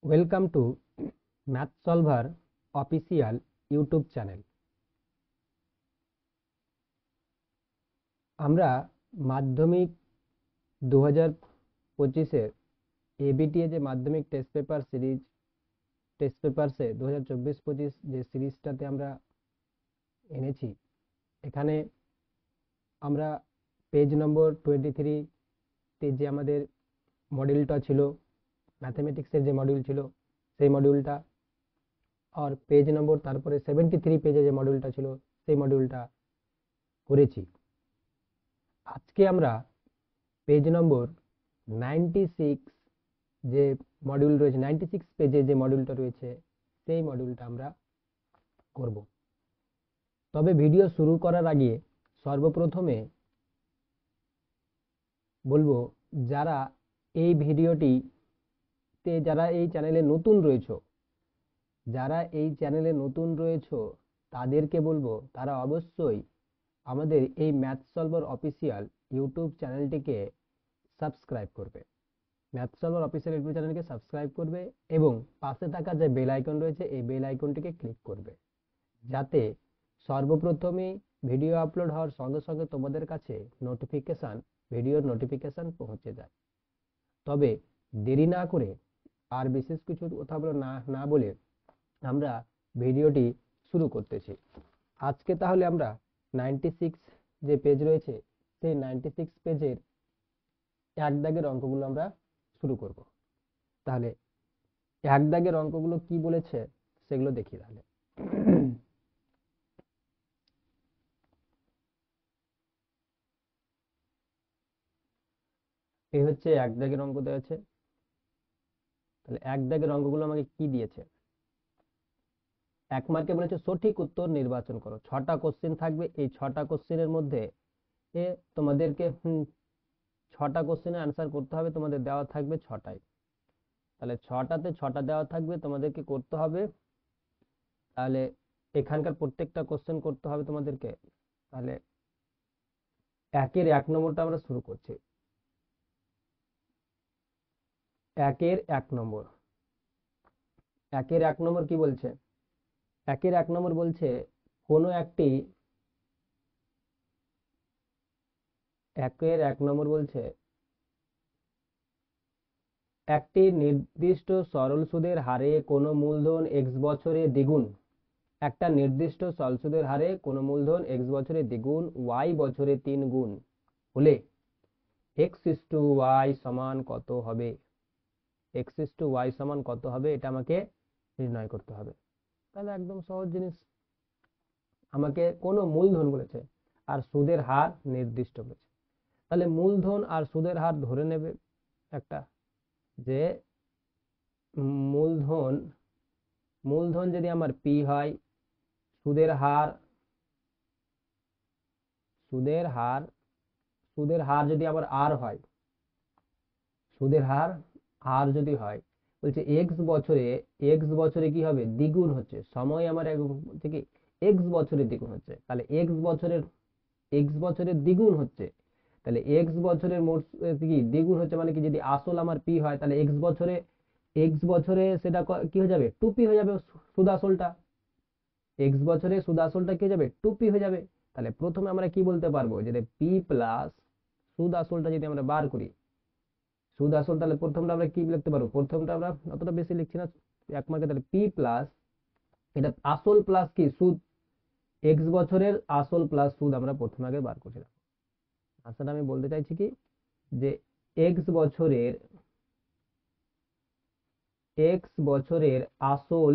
Welcome to math solver official YouTube channel. আমরা মাধ্যমিক 2025-এর ABTA যে মাধ্যমিক টেস্ট পেপার সিরিজ টেস্ট পেপারসে 2024-25 যে সিরিজটাতে আমরা এনেছি, এখানে আমরা পেজ নম্বর 23-তে যে আমাদের মডিউলটা ছিল, ম্যাথমেটিক্সের যে মডিউল ছিল সেই মডিউলটা, আর পেজ নম্বর তারপরে 73 পেজে যে মডিউলটা ছিল সেই মডিউলটা করেছি। আজকে আমরা পেজ নম্বর 96 যে মডিউল রয়েছে, 96 পেজে যে মডিউলটা রয়েছে সেই মডিউলটা আমরা করব। তবে ভিডিও শুরু করার আগে সর্বপ্রথমে বলবো, যারা এই ভিডিওটিতে যারা এই চ্যানেলে নতুন রয়েছে তাদেরকে বলবো তারা অবশ্যই আমাদের এই ম্যাথ সলভার অফিসিয়াল ইউটিউব চ্যানেলটিকে সাবস্ক্রাইব করবে। ম্যাথ সলভার অফিসিয়াল ইউটিউব চ্যানেলকে সাবস্ক্রাইব করবে এবং পাশে থাকা যে বেল আইকন রয়েছে এই বেল আইকনটিকে ক্লিক করবে, যাতে সর্বপ্রথমে ভিডিও আপলোড হওয়ার সঙ্গে সঙ্গে তোমাদের কাছে ভিডিওর নোটিফিকেশন পৌঁছে যায়। তবে দেরি না করে আর বিশেষ কিছু কথা না বলে আমরা ভিডিওটি শুরু করতেছি। আজকে তাহলে আমরা 96 যে পেজ রয়েছে সেই 96 পেজের এক দাগের অঙ্কগুলো আমরা শুরু করব। তাহলে এক দাগের অঙ্কগুলো কি বলেছে সেগুলো দেখি। তাহলে এই হচ্ছে এক দাগের অঙ্ক দেওয়া আছে। তাহলে এক দাগের অঙ্কগুলো আমাকে কি দিয়েছে? এক মার্কে বলেছে সঠিক উত্তর নির্বাচন করো। 6টা কোশ্চেন থাকবে। এই 6টা কোশ্চেনের মধ্যে তোমাদেরকে 6টা কোশ্চেনের আনসার করতে হবে। তোমাদের দেওয়া থাকবে 6টাই। তাহলে 6টাতে 6টা দেওয়া থাকবে, তোমাদেরকে করতে হবে। তাহলে এখানকার প্রত্যেকটা কোশ্চেন করতে হবে তোমাদেরকে। তাহলে একের 1 নম্বরটা আমরা শুরু করছি। একের 1 নম্বর কি বলছে? একের 1 নম্বর বলছে কোনো একটি একের 1 নম্বর বলছে একটি নির্দিষ্ট সরল সুদের হারে কোনো মূলধন x বছরে দ্বিগুণ। একটা নির্দিষ্ট সরল সুদের হারে কোনো মূলধন x বছরে দ্বিগুণ y বছরে 3 গুণ হলে x/y সমান কত হবে? x/y সমান কত হবে এটা আমাকে নির্ণয় করতে হবে। তাহলে একদম সহজ জিনিস, আমাকে কোনো মূলধন বলেছে আর সুদের হার নির্দিষ্ট বলেছে। তাহলে মূলধন আর সুদের হার ধরে নেবে একটা, যে মূলধন যদি আমার পি হয়, সুদের হার যদি আমার আর হয়, যদি হয়, বলছে এক্স বছরে কি হবে? দ্বিগুণ হচ্ছে। সময় আমার হচ্ছে কি এক্স বছরে দ্বিগুণ হচ্ছে। তাহলে এক্স বছরের দ্বিগুণ হচ্ছে। তাহলে এক্স বছরের মোট কি দ্বিগুণ হচ্ছে, মানে কি যদি আসল আমার পি হয় তাহলে এক্স বছরে সেটা কি হয়ে যাবে? টুপি হয়ে যাবে। সুদ আসলটা এক্স বছরে সুদ আসলটা কি হয়ে যাবে? টুপি হয়ে যাবে। তাহলে প্রথমে আমরা কি বলতে পারবো, যে পি প্লাস সুদ আসলটা যদি আমরা বার করি, সুদ আসল, তাহলে প্রথমটা আমরা কি লিখতে পারবো? প্রথমটা আমরা অতটা বেশি লিখছি না এক মার্কে। তাহলে পি প্লাস এটা আসল প্লাস কি সুদ, এক্স বছরের আসল প্লাস সুদ আমরা প্রথমে আগে বার করছিলাম। আসলে আমি বলতে চাইছি কি, যে এক্স বছরের আসল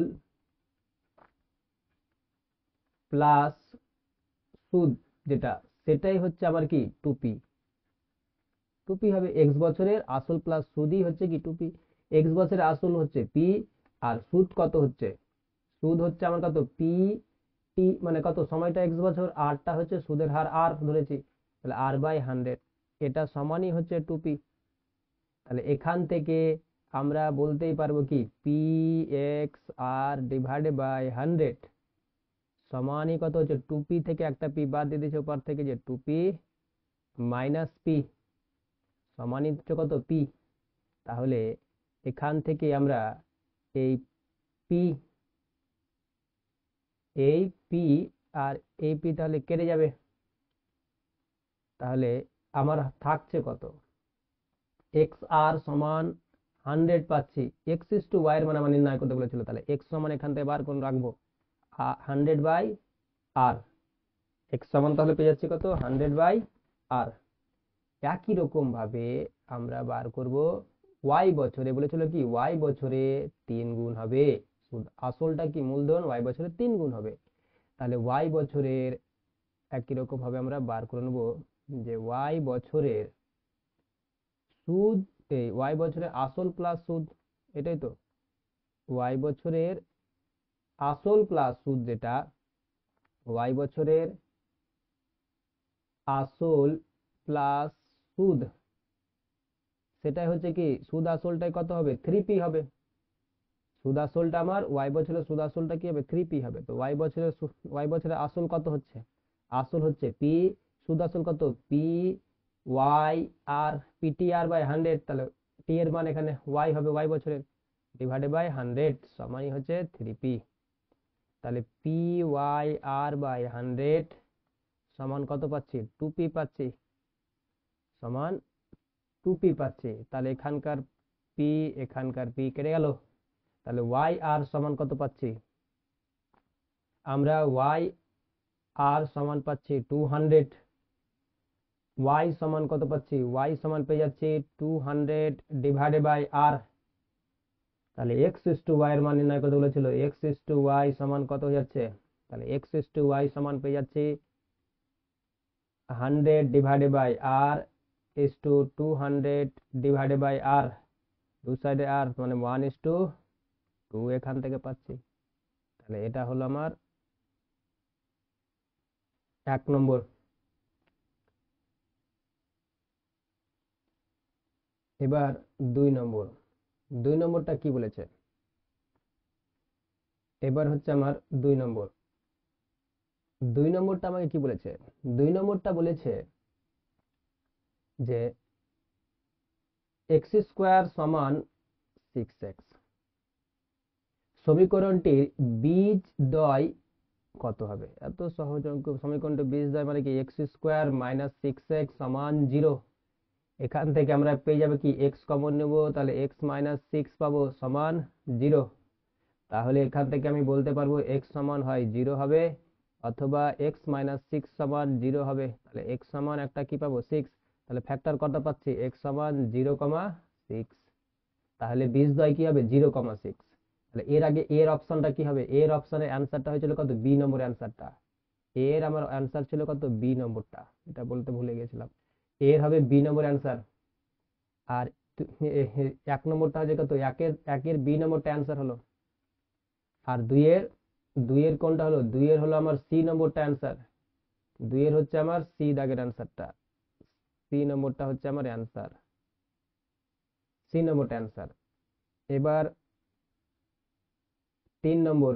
প্লাস সুদ যেটা, সেটাই হচ্ছে আবার কি টুপি হবে। এক্স বছরের আসল প্লাস সুদই হচ্ছে কি টুপি। এক্স বছরের আসল হচ্ছে পি, আর সুদ কত হচ্ছে? সুদ হচ্ছে আমার কত? পি টি, মানে কত সময়টা এক্স বছর, আরটা হচ্ছে সুদের হার আর ধরেছি, তাহলে r/100 এটা সমানই হচ্ছে টুপি। তাহলে এখান থেকে আমরা বলতেই পারবো কি P X R divided by 100 সমানই কত হচ্ছে? টুপি থেকে একটা পি বাদ দিয়ে দিয়েছে ওপার থেকে, যে টুপি মাইনাস পি সমানই হচ্ছে কত? পি। তাহলে এখান থেকে আমরা এই পি, এই পি আর এই পি তাহলে কেটে যাবে। তাহলে আমার থাকছে কত, এক্স আর সমান 100 পাচ্ছি। এক্স ইস টু ওয়াই এর মান আমার নির্ণয় করতে বলেছিল, তাহলে এক্স সমান এখান থেকে বার করে রাখবো 100/r। এক্স সমান তাহলে পেয়ে যাচ্ছি কত, 100/r। একই রকম ভাবে আমরা বার করব ওয়াই বছরে, বলেছিল কি ওয়াই বছরে 3 গুণ হবে। আসলটা কি মূলধন, ওয়াই বছরে 3 গুণ হবে। তাহলে ওয়াই বছরের একই রকম ভাবে আমরা বার করে নেব যে ওয়াই বছরের সুদ, এই ওয়াই বছরের আসল প্লাস সুদ, এটাই তো ওয়াই বছরের আসল প্লাস সুদ, যেটা ওয়াই বছরের আসল প্লাস সুদ, সেটাই হচ্ছে কি সুদ আসলটাই কত হবে, 3p হবে। সুদ আসলটা আমার ওয়াই বছরের সুদ আসলটা কি হবে, 3p হবে। তো ওয়াই বছরের আসল কত হচ্ছে, আসল হচ্ছে পি, সুদ আসল কত পি ওয়াই আর, PTR/100। তাহলে টি এর মান এখানে ওয়াই হবে, ওয়াই বছরের /100 সমানই হচ্ছে 3p। তাহলে PYR/100 সমান কত পাচ্ছি, 2p পাচ্ছি, সমান 2p পাচ্ছি। তাহলে এখানকার পি এখানকার পি কেটে গেল। তাহলে ওয়াই আর সমান কত পাচ্ছি, আমরা ওয়াই আর সমান পাচ্ছি 200। ওয়াই সমান কত পাচ্ছি, ওয়াই সমান পেয়ে যাচ্ছি 200/r। তাহলে এক্স ইস টু ওয়াই এর মান নির্ণয় করতে বলেছিল, এক্স ইস টু ওয়াই সমান কত হয়ে যাচ্ছে, তাহলে এক্স ইস টু ওয়াই সমান পেয়ে যাচ্ছি 100/r ইস টু 200/r, দু সাইডে আর মানে 1:2 এখান থেকে পাচ্ছি। তাহলে এটা হলো আমার 1 নম্বর। এবার 2 নম্বর, 2 নম্বরটা কি বলেছে, এবার হচ্ছে আমার 2 নম্বর। 2 নম্বরটা আমাকে কি বলেছে, 2 নম্বরটা বলেছে যে এক্স স্কোয়ার সমান 6x, সমীকরণটির বীজদ্বয় কত হবে। এত সহজ অঙ্ক, সমীকরণটির বীজদ্বয় মানে কি, এক্স স্কোয়ার মাইনাস 6x সমান 0। এখান থেকে আমরা পেয়ে যাবে কি, এক্স কমন নেব, তাহলে এক্স মাইনাস 6 পাবো সমান 0। তাহলে এখান থেকে আমি বলতে পারবো এক্স সমান হয় 0 হবে, অথবা এক্স মাইনাস 6 সমান 0 হবে। তাহলে এক্স সমান একটা কি পাবো, 6। তাহলে ফ্যাক্টর কত পাচ্ছি, এক্স সমান 0,6। তাহলে বীজদ্বয় কি হবে, 0,6। তাহলে এর আগে এর অপশনটা কি হবে, এর অপশনের অ্যান্সারটা হয়েছিল কত, বি নম্বর অ্যান্সারটা। এর আমার অ্যান্সার ছিল কত, বি নম্বরটা, এটা বলতে ভুলে গেছিলাম। এর হবে বি নম্বর অ্যান্সার। আর 1 নম্বরটা হচ্ছে কত, একের বি নম্বরটা অ্যান্সার হলো। আর দুইয়ের কোনটা হলো, দুইয়ের হলো আমার সি নম্বরটা অ্যান্সার। দুইয়ের হচ্ছে আমার সি দাগের অ্যান্সারটা, সি নম্বরটা হচ্ছে আমার অ্যান্সার, সি নম্বরটা অ্যান্সার। এবার 3 নম্বর,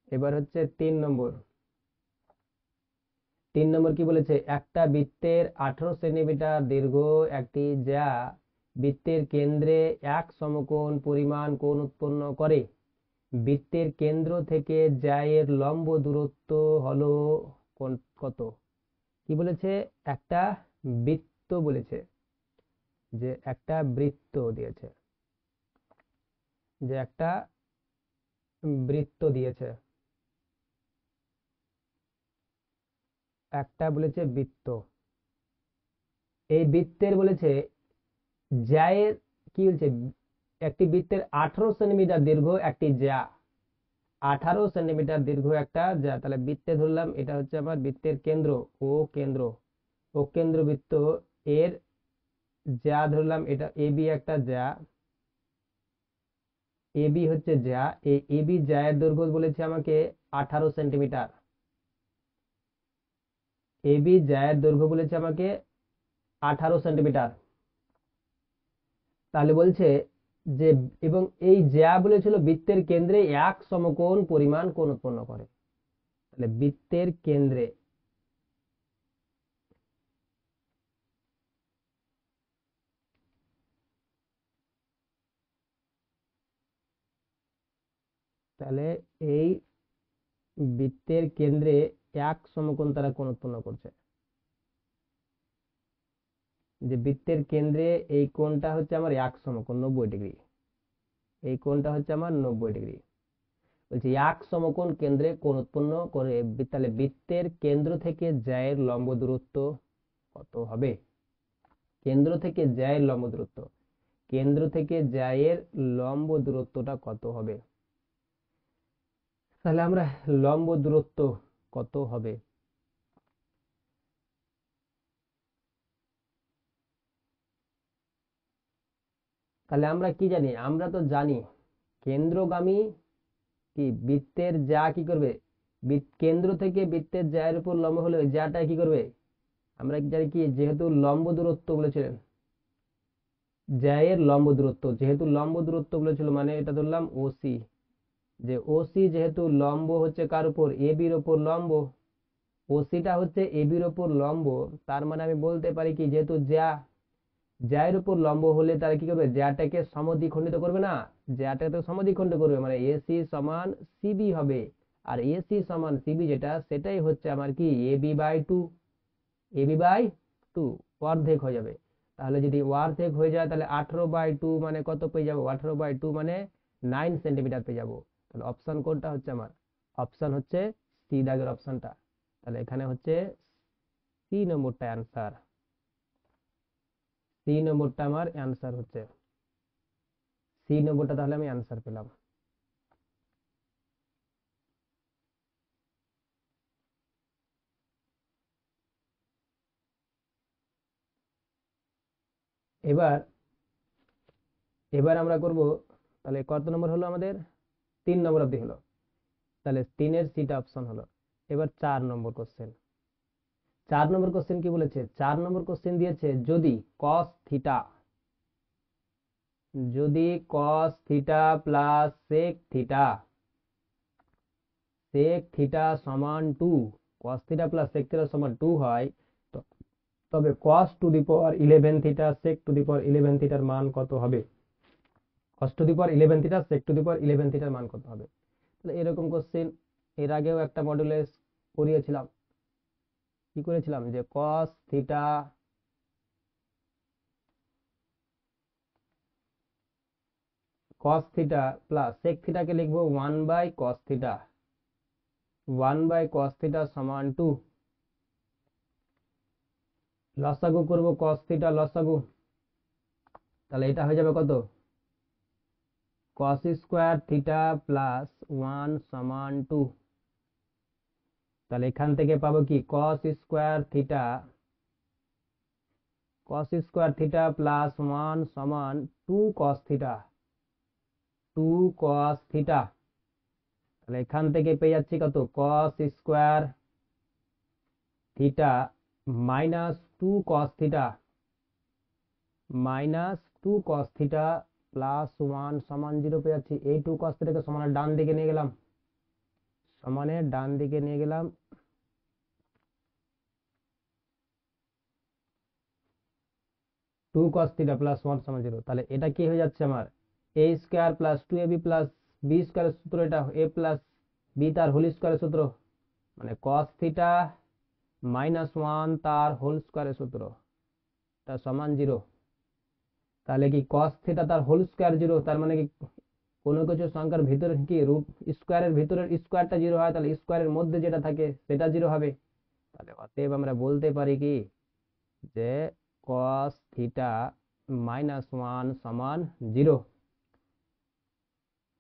এবার হচ্ছে 3 নম্বর। 3 নম্বর কি বলেছে, একটা বৃত্তের 18 সেন্টিমিটার দীর্ঘ একটি জ্যা বৃত্তের কেন্দ্রে এক সমকোণ পরিমাণ কোণ উৎপন্ন করে। বৃত্তের কেন্দ্র থেকে জ্যায়ের লম্ব দূরত্ব হলো কত। কি বলেছে, একটা বৃত্ত বলেছে, যে একটা বৃত্ত দিয়েছে, যে একটা বৃত্ত দিয়েছে, একটা বলেছে বৃত্ত। এই বৃত্তের বলেছে জ্যায়ের, কি বলছে, একটি বৃত্তের 18 সেন্টিমিটার দীর্ঘ একটি জ্যা, 18 সেন্টিমিটার দীর্ঘ একটা জ্যা। তাহলে বৃত্তে ধরলাম এটা হচ্ছে আমার বৃত্তের কেন্দ্র, ও কেন্দ্র, ও কেন্দ্র বৃত্ত। এর জ্যা ধরলাম এটা এবি একটা জ্যা, এবি হচ্ছে জ্যা। এই এবি জ্যায়ের দৈর্ঘ্য বলেছে আমাকে 18 সেন্টিমিটার। এবি জ্যায়ের দৈর্ঘ্য বলেছে আমাকে 18 সেন্টিমিটার। তাহলে বলছে যে, এবং এই জ্যা বলেছিল বৃত্তের কেন্দ্রে এক সমকোণ পরিমাণ কোণ উৎপন্ন করে। তাহলে বৃত্তের কেন্দ্রে, তাহলে এই বৃত্তের কেন্দ্রে এক সমকোণ তারা কোণ উৎপন্ন করছে। যে বৃত্তের কেন্দ্রে এই কোণটা হচ্ছে আমার এক সমকোণ 90 ডিগ্রি, এই কোণটা হচ্ছে আমার 90 ডিগ্রি। বলছি এক সমকোণ কেন্দ্রে কোণ উৎপন্ন করে, তাহলে বৃত্তের কেন্দ্র থেকে জ্যায়ের লম্ব দূরত্ব কত হবে? কেন্দ্র থেকে জ্যায়ের লম্ব দূরত্ব, কেন্দ্র থেকে জ্যায়ের লম্ব দূরত্বটা কত হবে? তাহলে আমরা লম্ব দূরত্ব কত হবে, তাহলে আমরা কি জানি? আমরা তো জানি কেন্দ্রগামী কি বৃত্তের যা কি করবে, কেন্দ্র থেকে বৃত্তের জ্যায়ের উপর লম্ব হলে জ্যাটা কি করবে? আমরা জানি কি, যেহেতু লম্ব দূরত্ব বলেছিলেন, জ্যায়ের লম্ব দূরত্ব, যেহেতু লম্ব দূরত্ব বলেছিল মানে এটা ধরলাম ওসি, যে ওসি যেহেতু লম্ব হচ্ছে কার উপর? এ বির ওপর লম্ব, ওসিটা হচ্ছে এ বির ওপর লম্ব, তার মানে আমি বলতে পারি কি, যেহেতু জ্যায়ের উপর লম্ব হলে তারা কি করবে? জ্যাটাকে সমদ্বিখণ্ডিত করবে না, জ্যাটাকে তো সমদ্বিখণ্ড করবে, মানে এসি সমান সিবি হবে। আর এসি সমান সিবি যেটা, সেটাই হচ্ছে আমার কি AB by two, AB by two অর্ধেক হয়ে যাবে। তাহলে যদি অর্ধেক হয়ে যায় তাহলে 18/2 মানে কত পেয়ে যাবো? 18/2 মানে 9 সেন্টিমিটার পেয়ে যাবো। তাহলে অপশন কোনটা হচ্ছে আমার? অপশন হচ্ছে সি দাগের অপশনটা। তাহলে এখানে হচ্ছে সি নম্বরটা অ্যান্সার, সি নম্বরটা আমার অ্যান্সার হচ্ছে, সি নম্বরটা তাহলে আমি অ্যান্সার পেলাম। এবার এবার আমরা করব, তাহলে কত নম্বর হলো আমাদের? 3 নম্বর অবধি হলো, তাহলে 3-এর সিটা অপশন হলো। এবার 4 নম্বর কোশ্চেন। 4 নম্বর কোশ্চেন কি বলেছে? 4 নম্বর কোশ্চেন দিয়েছে যদি কস থিটা, যদি cos theta plus sec theta, sec theta সমান 2, cos theta plus sec theta সমান 2 হয়, তবে cos to the power 11 theta sec to the power 11 থিটার মান কত হবে? Cos to the power 11 theta sec to the power 11 থিটার মান কত হবে? তাহলে এরকম কোশ্চেন এর আগেও একটা মডেলে করিয়েছিলাম। কি করেছিলাম? যে কস থিটা প্লাস সেক থিটাকে লিখবো 1/cos থিটা, 1/cos থিটা সমান 2, লসাগু করব cos থিটা লসাগু, তাহলে এটা হয়ে যাবে কত? cos স্কোয়ার থিটা প্লাস 1 সমান 2, তাহলে এখান থেকে পাবো কি cos স্কোয়ার থিটা প্লাস 1 সমান 2 cos থিটা, 2 cos থিটা, তাহলে এখান থেকে পেয়ে যাচ্ছি কত? cos square theta minus 2 cos theta, minus 2 cos theta plus 1 সমান 0 পেয়ে যাচ্ছি। এই 2 cos থিটাকে সমানের ডান দিকে নিয়ে গেলাম, সমানের ডান দিকে নিয়ে গেলাম, 2 cos থিটা প্লাস 1 সমান 0, তাহলে এটা কি হয়ে যাচ্ছে আমার? a square plus 2ab plus B স্কোয়ারের সূত্র, এটা a প্লাস বি তার হোল স্কোয়ারের সূত্র, মানে cos থিটা মাইনাস 1 তার হোল স্কোয়ারের সূত্র, তা সমান 0। তাহলে কি cos থিটা তার হোল স্কোয়ার 0, তার মানে কি কোনো কিছু সংখ্যার ভিতরে কি রুট স্কোয়ারের ভিতরের স্কোয়ারটা 0 হয়, তাহলে স্কোয়ারের মধ্যে যেটা থাকে সেটা 0 হবে। তাহলে অতএব আমরা বলতে পারি কি, যে cos থিটা মাইনাস 1 সমান 0,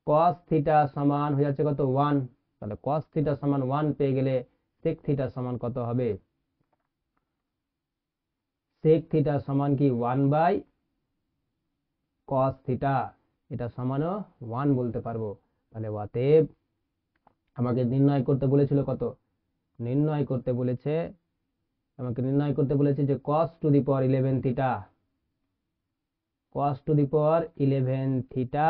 cos থিটা সমান হয়ে যাচ্ছে কত? 1, তাহলে cos থিটা সমান 1 পেয়ে গেলে sec থিটা সমান কত হবে? sec থিটা সমান কি 1/cos থিটা, এটা সমানও 1 বলতে পারবো। তাহলে অতএব আমাকে নির্ণয় করতে বলেছিল কত? নির্ণয় করতে বলেছে, আমাকে নির্ণয় করতে বলেছে যে cos to the power 11 theta, cos to the power 11 theta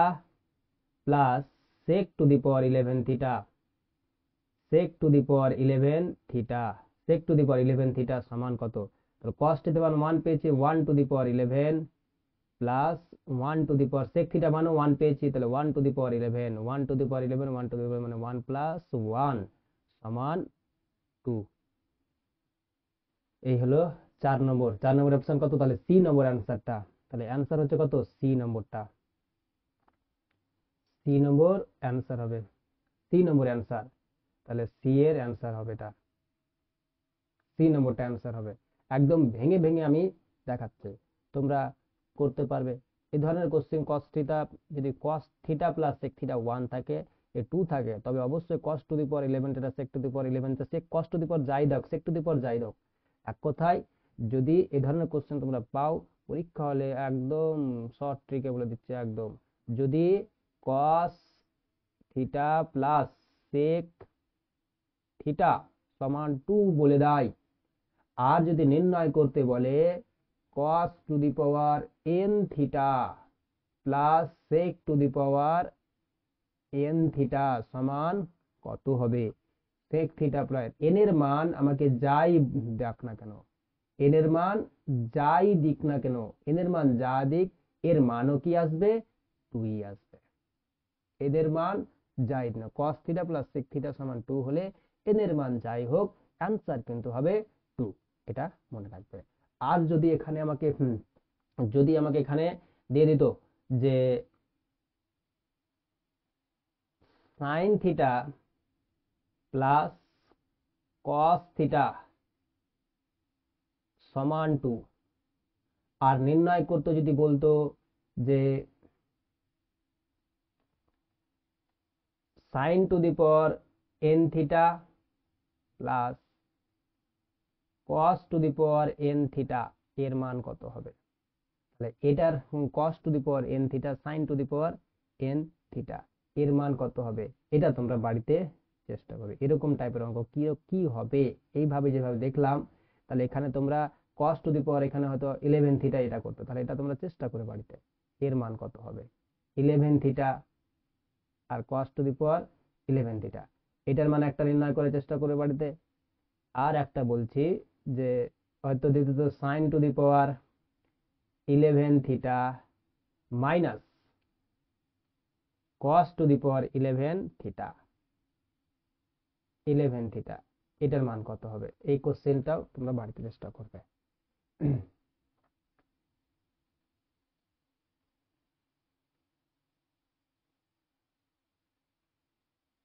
plus sec two the power 11 theta, sec two the power 11 theta, sec two the power 11 theta সমান কত? তাহলে cos টু দি পাওয়ার 1 পেয়েছি 1 to the power 11 plus 1 to the power sec theta মানে 1 পেয়েছি, তাহলে 1 to the power 11, 1 to the power 11, 1 to the power মানে 1 plus 1 সমান 2। এই হলো 4 নম্বর। 4 নম্বর অপশন কত? তাহলে সি নম্বর অ্যান্সারটা। তাহলে অ্যান্সার হচ্ছে কত? সি নম্বরটা। সি নম্বর অ্যান্সার হবে, সি নম্বর অ্যান্সার। তাহলে সি এর অ্যান্সার হবে এটা, সি নম্বরটা অ্যান্সার হবে। একদম ভেঙে ভেঙে আমি দেখাচ্ছি, তোমরা করতে পারবে। এই ধরনের কোশ্চেন cos থিটা, যদি cos theta plus sec theta 1 থাকে, এ 2 থাকে, তবে অবশ্যই cos টু দি পাওয়ার 11 এটা sec টু দি পাওয়ার 11 টা sec cos টু দি পাওয়ার যাই দাও, sec টু দি পাওয়ার যাই দাও, এক কথায় যদি এই ধরনের কোশ্চেন তোমরা পাও পরীক্ষা হলে, একদম শর্ট ট্রিকে বলে দিচ্ছে একদম, যদি cos theta plus sec theta সমান 2 বলে দেয়, আর যদি নির্ণয় করতে বলে cos to the power n theta plus sec two the power n theta সমান কত হবে, sec থিটা প্লাস n এর মান আমাকে যাই দেখ না কেন, n এর মান যাই দিক না কেন, n এর মান যা দিক, এর মানও কি আসবে? 2 আসবে। এদের মান যাই না, cos theta plus sec theta সমান 2 হলে n এর মান যাই হোক, অ্যান্সার কিন্তু হবে 2, এটা মনে রাখবে। আর যদি এখানে আমাকে এখানে দিয়ে দিত যে sin theta plus cos theta সমান 2, আর নির্ণয় করতে যদি বলতো যে sin two the power n theta plus cos to the power n theta এর মান কত হবে, তাহলে এটার cos to the power n theta sin two the power n theta এর মান কত হবে, এটা তোমরা বাড়িতে চেষ্টা করবে। এরকম টাইপের অঙ্ক কি হবে, এইভাবে যেভাবে দেখলাম, তাহলে এখানে তোমরা cos টু দি পাওয়ার এখানে হয়তো 11 থিটা এটা করতে, তাহলে এটা তোমরা চেষ্টা করে বাড়িতে, এর মান কত হবে 11 থিটা আর cos to the power 11 theta, এটার মান একটা নির্ণয় করে চেষ্টা করে বাড়িতে। আর একটা বলছি যে হয়তো দিতে তো sin two the power 11 theta minus cos to the power 11 theta, 11 theta এটার মান কত হবে, এই কোশ্চেনটাও তোমরা বাড়িতে চেষ্টা করবে।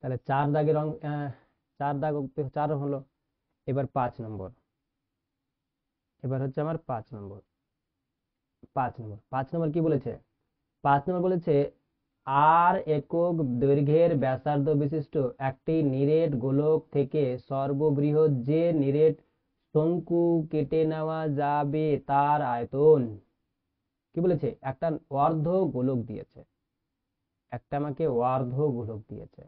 তাহলে 4 দাগের 4 দাগ 4 হলো। এবার 5 নম্বর, এবার হচ্ছে আমার 5 নম্বর। 5 নম্বর কি বলেছে? 5 নম্বর বলেছে আর একক দৈর্ঘ্যের ব্যাসার্ধ বিশিষ্ট একটি নিরেট গোলক থেকে সর্ববৃহৎ যে নিরেট শঙ্কু কেটে নেওয়া যাবে তার আয়তন। কি বলেছে? একটা অর্ধ গোলক দিয়েছে, একটা আমাকে অর্ধ গোলক দিয়েছে,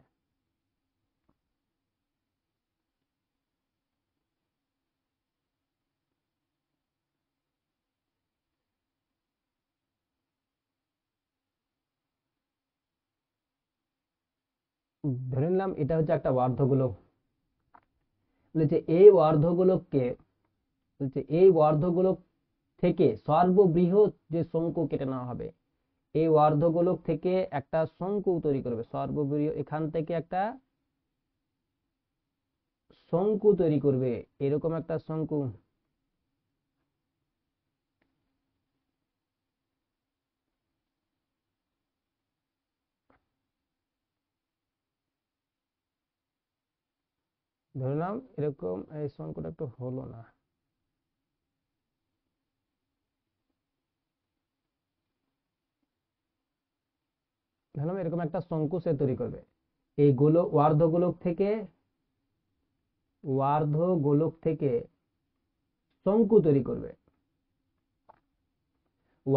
ধরে নিলাম এটা হচ্ছে একটা অর্ধগোলক। বলেছে এই অর্ধগোলক থেকে সর্ববৃহৎ যে শঙ্কু কেটে নেওয়া হবে, এই অর্ধগোলক থেকে একটা শঙ্কু তৈরি করবে, সর্ববৃহৎ এখান থেকে একটা শঙ্কু তৈরি করবে, এরকম একটা শঙ্কু। ধরলাম এরকম, এই শঙ্কুটা একটু হলো না, ধরলাম এরকম একটা শঙ্কু সে তৈরি করবে, এই অর্ধগোলক থেকে শঙ্কু তৈরি করবে,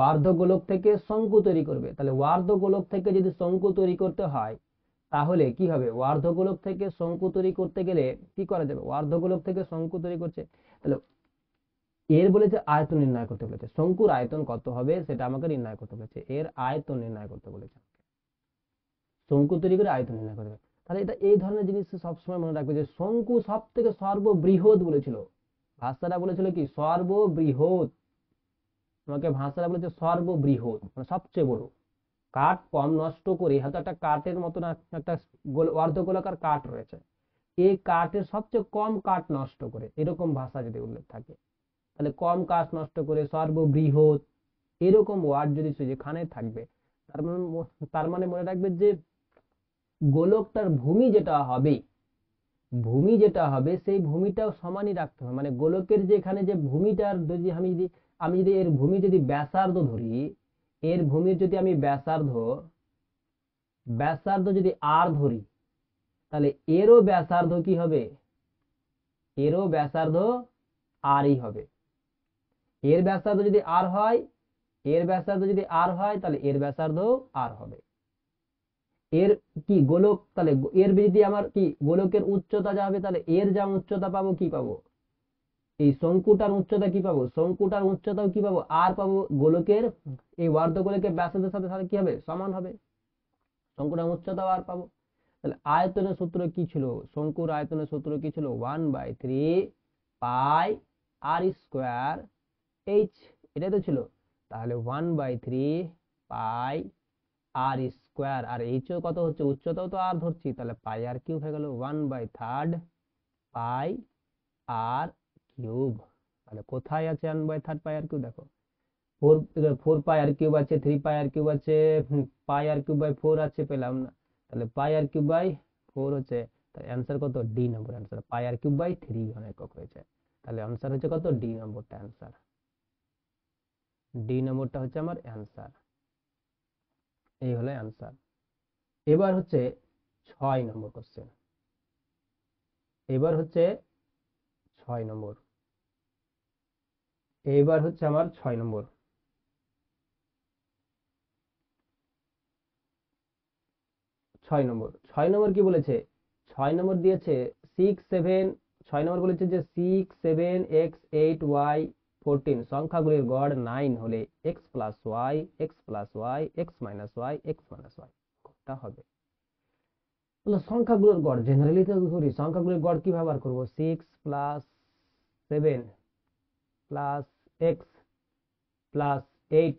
অর্ধগোলক থেকে শঙ্কু তৈরি করবে। তাহলে অর্ধগোলক থেকে যদি শঙ্কু তৈরি করতে হয়, তাহলে কি হবে? অর্ধগোলক থেকে শঙ্কু তৈরি করতে গেলে কি করা যাবে? অর্ধগোলক থেকে শঙ্কু তৈরি করছে, তাহলে এর বলেছে আয়তন নির্ণয় করতে বলেছে, শঙ্কুর আয়তন কত হবে সেটা আমাকে নির্ণয় করতে বলেছে, এর আয়তন নির্ণয় করতে বলেছে, শঙ্কু তৈরি করে আয়তন নির্ণয় করবে। তাহলে এটা এই ধরনের জিনিস সবসময় মনে রাখবে যে শঙ্কু সব থেকে সর্ববৃহৎ বলেছিল, ভাষাটা বলেছিল কি সর্ববৃহৎ, আমাকে ভাষাটা বলেছে সর্ববৃহৎ, মানে সবচেয়ে বড়। কাঠ কম নষ্ট করে, হয়তো একটা কাঠের মতন একটা অর্ধগোলাকার কাঠ রয়েছে, এই কাঠের সবচেয়ে কম কাঠ নষ্ট করে, এরকম ভাষা যদি উল্লেখ থাকে, তাহলে কম কাঠ নষ্ট করে সর্ববৃহৎ, এরকম ওয়ার্ড যদি যেখানে থাকবে, তার মানে মনে রাখবে যে গোলকটার ভূমি যেটা হবে সেই ভূমিটাও সমানই রাখতে হবে। মানে গোলকের যে এখানে যে ভূমিটার যদি আমি যদি এর ভূমি যদি ব্যাসার্ধ ধরি, এর ভূমির যদি আমি ব্যাসার্ধ যদি আর ধরি, তাহলে এরও ব্যাসার্ধ কি হবে? এরও ব্যাসার্ধ আরই হবে। এর ব্যাসার্ধ যদি আর হয়, তাহলে এর ব্যাসার্ধ আর হবে। এর কি গোলক, তাহলে এর যদি আমার কি গোলকের উচ্চতা যা হবে, তাহলে এর যা উচ্চতা পাবো কি পাবো? এই শঙ্কুটার উচ্চতা কি পাবো? শঙ্কুটার উচ্চতাও কি পাবো? আর পাবো। গোলকের এই গোলকের ব্যাসার্ধের সাথে সাথে কি হবে? সমান হবে। শঙ্কুটার উচ্চতাও আর পাবো। তাহলে আয়তনের সূত্র কি ছিল? শঙ্কুর আয়তনের সূত্র কি ছিল? 1/3 পাই আর স্কোয়ার এইচ, এটাই তো ছিল। তাহলে 1/3 পাই আর স্কোয়ার, আর এইচ কত হচ্ছে? উচ্চতাও তো আর ধরছি, তাহলে পাই আর কিউব হয়ে গেল 1/3 পাই আর কিউব। তাহলে কোথায় আছে 1/3 পাই আর কিউব? দেখো, 4 পাই আর কিউব আছে, 3 পাই আর কিউব আছে, পাই আর কিউব বাই 4 আছে, পেলাম না। তাহলে পাই আর কিউব বাই 4 হচ্ছে, তাহলে অ্যান্সার কত? D number answer. পাই আর কিউব বাই 3 একক হয়েছে, তাহলে অ্যান্সার হচ্ছে কত? ডি নম্বরটা অ্যান্সার। ডি নম্বরটা হচ্ছে আমার অ্যান্সার। এই হলো অ্যান্সার। এবার হচ্ছে 6 নম্বর কোশ্চেন। এবার হচ্ছে 6 নম্বর। এবার হচ্ছে আমার 6 নম্বর। 6 নম্বর কি বলেছে? 6 নম্বর দিয়েছে 6 7। 6 নম্বর বলেছে যে 6 7 x 8 y 14 সংখ্যাগুলির গড় 9 হলে x plus Y, X plus Y, X minus Y, X minus Y কোনটা হবে? তাহলে সংখ্যাগুলোর গড় জেনারেলি তো করি, সংখ্যাগুলোর গড় কিভাবে বার করবো? 6 + 7 plus X plus 8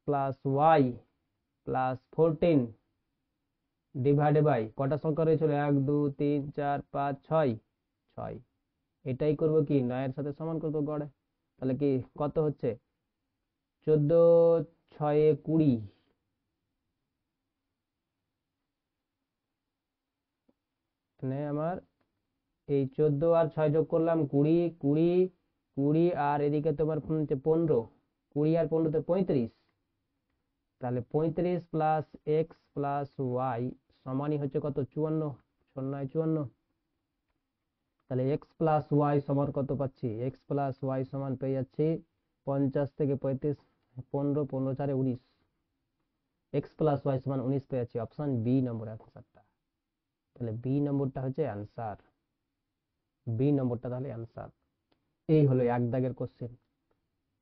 plus Y plus 14 divided by কটা সংখ্যা রয়েছিল? 1 2 3 4 5 6 6। এটাই করব কি 9 এর সাথে সমান করবো গড়ে। তাহলে কি কত হচ্ছে? 14 6 20। মানে আমার এই 14 আর 6 যোগ করলাম 20 20 20, আর এদিকে তোমার 15, 20 আর 15 তে 35। তাহলে 35 প্লাস এক্স প্লাস ওয়াই সমানই হচ্ছে কত? 54। 54। তাহলে এক্স প্লাস ওয়াই সমান কত পাচ্ছি? এক্স প্লাস ওয়াই সমান পেয়ে যাচ্ছি 50 থেকে 35, 15 15 4 19। এক্স প্লাস ওয়াই সমান 19 পেয়ে যাচ্ছি। অপশন বি নম্বর অ্যান্সারটা। তাহলে বি নম্বরটা হচ্ছে অ্যান্সার। বি নম্বরটা তাহলে অ্যান্সার। এই হলো এক দাগের কোশ্চেন।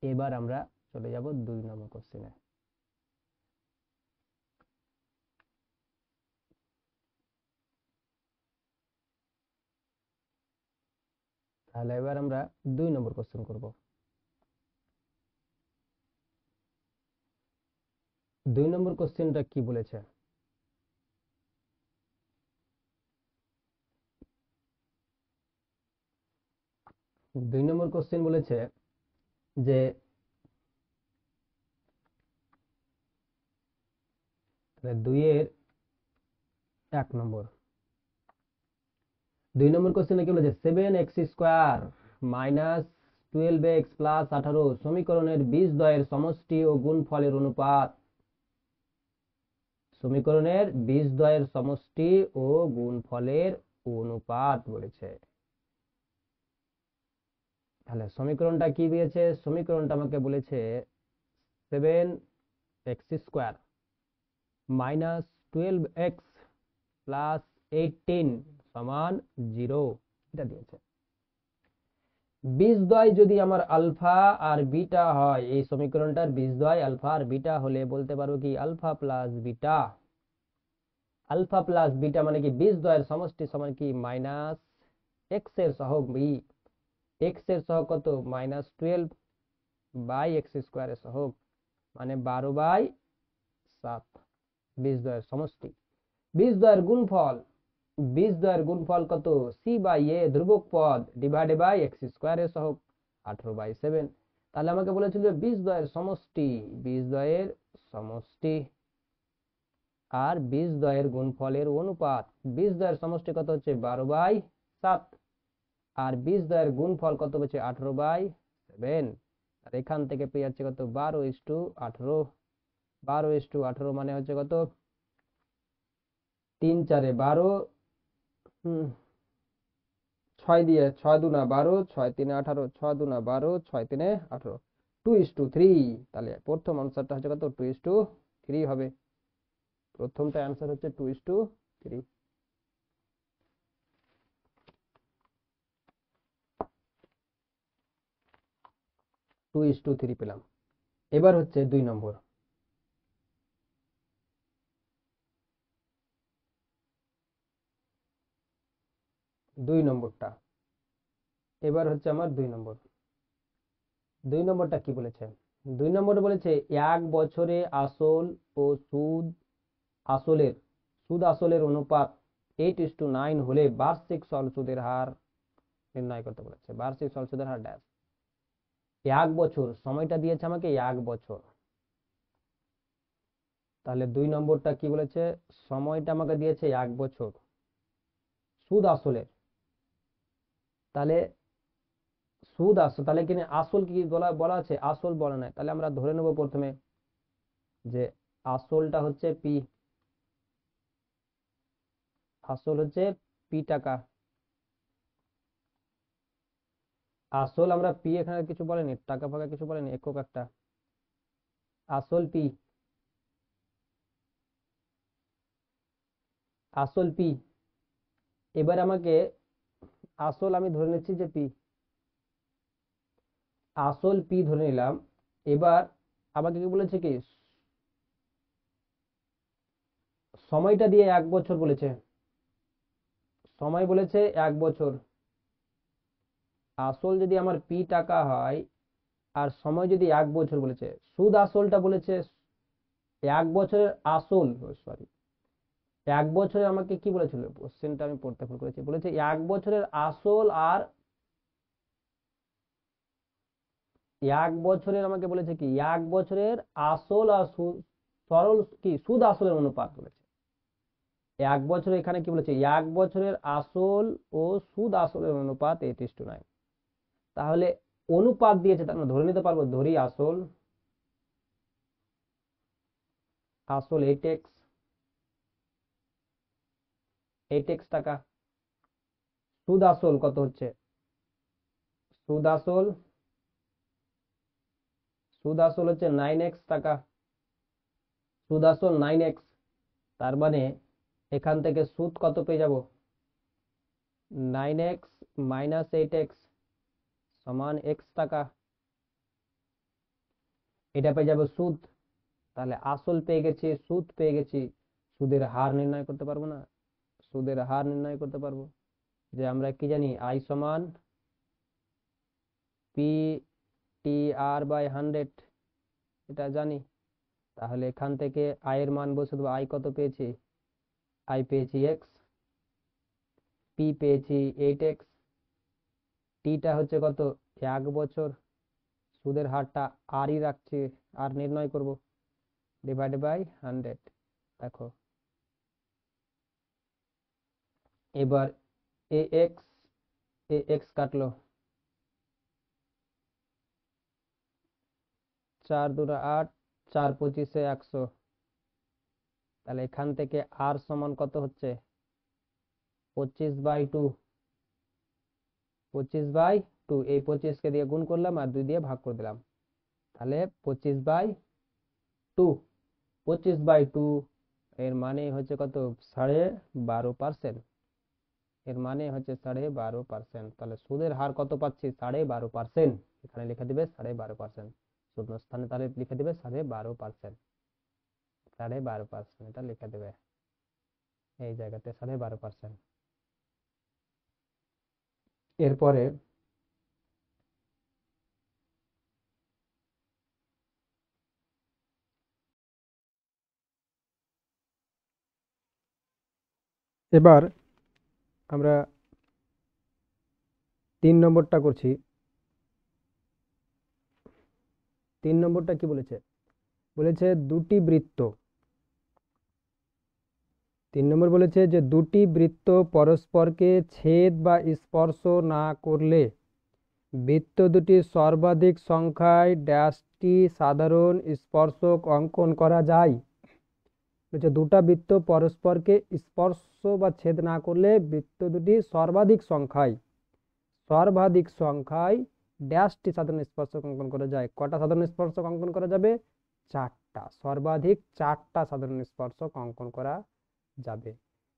এবার আমরা চলে যাব 2 নম্বর কোশ্চেনে। তাহলে এবার আমরা 2 নম্বর কোশ্চেন করব। 2 নম্বর কোশ্চেনটা কি বলেছে? 2 নম্বর কোশ্চেন বলেছে যে 2 এর 1 নম্বর। 2 নম্বর কোশ্চেনে কি বলেছে? 7x² মাইনাস 12x প্লাস 18 সমীকরণের বীজদ্বয়ের সমষ্টি ও গুণফলের অনুপাত। সমীকরণের বীজদ্বয়ের সমষ্টি ও গুণফলের অনুপাত বলেছে। তাহলে সমীকরণটা কি দিয়েছে? সমীকরণটা আমাকে বলেছে 7x² মাইনাস 12x প্লাস 18 সমান 0, এটা দিয়েছে। বীজদ্বয় যদি আমার আলফা আর বিটা হয়, এই সমীকরণটার বীজদ্বয় আলফা আর বিটা হলে বলতে পারবো কি alpha plus beta. Alpha plus beta মানে কি বীজদ্বয়ের সমষ্টি সমান কি মাইনাস এক্স এর সহগ বি। এক্স এর সহগ কত? -12 বাই এক্স স্কোয়ারের সহগ, মানে 12/7 বীজদ্বয়ের সমষ্টি। বীজদ্বয়ের গুণফল, বীজদ্বয়ের গুণফল কত? সি বাই এ ধ্রুবক পদ ডিভাইডেড বাই এক্স স্কোয়ারের সহগ 18/7। তাহলে আমাকে বলেছিল বীজদ্বয়ের সমষ্টি, বীজদ্বয়ের সমষ্টি আর বীজদ্বয়ের গুণফলের অনুপাত। বীজদ্বয়ের সমষ্টি কত হচ্ছে? 12/7 আর বীজদ্বয়ের গুণফল কত হচ্ছে? 18/7। আর এখান থেকে পেয়ে যাচ্ছে কত? 12:18। 12:18 মানে হচ্ছে কত? 3 4 12, 6 দিয়ে 6 2 12, 6 3 18, 6 2 12, 6 3 18, 2:3। তাহলে প্রথম আনসারটা হচ্ছে কত? 2:3 হবে। প্রথমটা অ্যান্সার হচ্ছে 2:3। 2:3 পেলাম। এবার হচ্ছে 2 নম্বর। 2 নম্বরটা, এবার হচ্ছে আমার 2 নম্বর। 2 নম্বরটা কি বলেছে? 2 নম্বরে বলেছে 1 বছরে আসল ও সুদ আসলের অনুপাত 8:9 হলে বার্ষিক সরল সুদের হার নির্ণয় করতে বলেছে। বার্ষিক সরল সুদের হার ড্যাশ। 1 বছর, সময়টা দিয়েছে আমাকে 1 বছর। তাহলে 2 নম্বরটা কি বলেছে? সময়টা আমাকে দিয়েছে 1 বছর, সুদ আসলের। তাহলে সুদ আসল, তাহলে এখানে আসল কি বলা আছে? আসল বলা নাই। তাহলে আমরা ধরে নেব প্রথমে যে আসলটা হচ্ছে পি, আসল হচ্ছে পি টাকা। আসল আমরা পি, এখানে কিছু বলেনি, টাকা ফাঁকা কিছু বলেনি, একক একটা আসল পি, আসল পি। এবার আমাকে আসল আমি ধরে নিচ্ছি যে পি, আসল পি ধরে নিলাম। এবার আমাকে কি বলেছে? কি সময়টা দিয়ে 1 বছর বলেছে, সময় বলেছে 1 বছর। আসল যদি আমার পি টাকা হয় আর সময় যদি 1 বছর বলেছে, সুদ আসলটা বলেছে 1 বছরের আসল, সরি 1 বছরে আমাকে কি বলেছিল? কোশ্চেনটা আমি পড়তে ভুল করেছি, বলেছে 1 বছরের আসল আর 1 বছরের আমাকে বলেছে কি 1 বছরের আসল আর সরল কি সুদ আসলের অনুপাত বলেছে। 1 বছর এখানে কি বলেছে? 1 বছরের আসল ও সুদ আসলের অনুপাত 8:9। তাহলে অনুপাত দিয়েছে, তার মানে ধরে নিতে পারবো, ধরি আসল, আসল 8x টাকা। সুদ আসল কত হচ্ছে? সুদ আসল, সুদ আসল হচ্ছে 9x টাকা। সুদ আসল 9x। তার মানে এখান থেকে সুদ কত পেয়ে যাব? 9x মাইনাস 8x সমান x টাকা। এটা পেয়ে যাবো সুদ। তাহলে আসল পেয়ে গেছি, সুদ পেয়ে গেছি, সুদের হার নির্ণয় করতে পারবো না? সুদের হার নির্ণয় করতে পারবো। যে আমরা কি জানি? আই সমান পি টি আর বাই 100, এটা জানি। তাহলে এখান থেকে আয়ের মান বসে দেবো। আই কত পেয়েছি? আই পেয়েছি এক্স, পি পেয়েছি 8x, টিটা হচ্ছে কত? 1 বছর। সুদের হারটা আরই রাখছি, আর নির্ণয় করব, ডিভাইডেড বাই 100। দেখো এবার এ এক্স কাটলো, 4 2 8, 4 25 100। তাহলে এখান থেকে আর সমান কত হচ্ছে? 25/2, 25/2। এই 25 কে দিয়ে গুণ করলাম আর 2 দিয়ে ভাগ করে দিলাম। তাহলে 25/2, 25/2 এর মানে হচ্ছে কত? 12.5%। এর মানে হচ্ছে 12.5%। তাহলে সুদের হার কত পাচ্ছি? 12.5%। এখানে লিখে দিবে 12.5%, শূন্য স্থানে তাহলে লিখে দিবে 12.5%। 12.5% এটা লিখে দেবে এই জায়গাতে 12.5%। এরপরে এবার আমরা 3 নম্বরটা করছি। 3 নম্বরটা কি বলেছে? বলেছে দুটি বৃত্ত। 3 নম্বর বলেছে যে দুটি বৃত্ত পরস্পরকে ছেদ বা স্পর্শ না করলে বৃত্ত দুটি সর্বাধিক সংখ্যায় ড্যাশটি সাধারণ স্পর্শক অঙ্কন করা যায়। বলছে দুটা বৃত্ত পরস্পরকে স্পর্শ বা ছেদ না করলে বৃত্ত দুটি সর্বাধিক সংখ্যায় ড্যাশটি সাধারণ স্পর্শক অঙ্কন করা যায়। কটা সাধারণ স্পর্শক অঙ্কন করা যাবে? 4টা। সর্বাধিক 4টা সাধারণ স্পর্শক অঙ্কন করা যাবে।